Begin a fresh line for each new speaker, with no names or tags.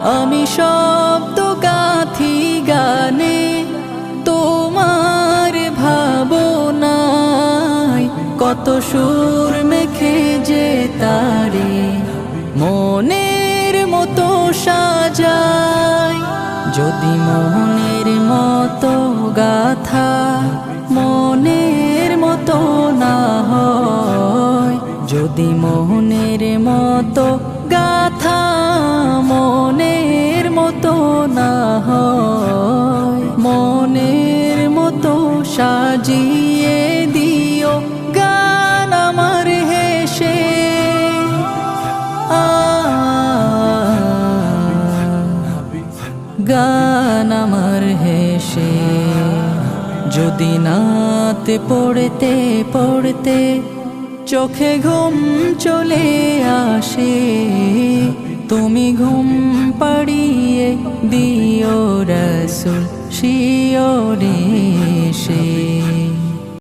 আমি শব্দ গাথি গানে তোমার ভাবনায়, কত সুর মেখে যে তারে মনের মতো সাজাই। যদি মনের মতো গাথা মনের মতো না হয়, যদি মনের মতো গাথা মনের মতো না হয়, মনের মতো সাজিয়ে দিও গান আমার হেসে। গান আমার হেসে। যদি নাতে পড়তে পড়তে চোখে ঘুম চলে আসে, তুমি ঘুম পাড়িয়ে দিও রাসূল।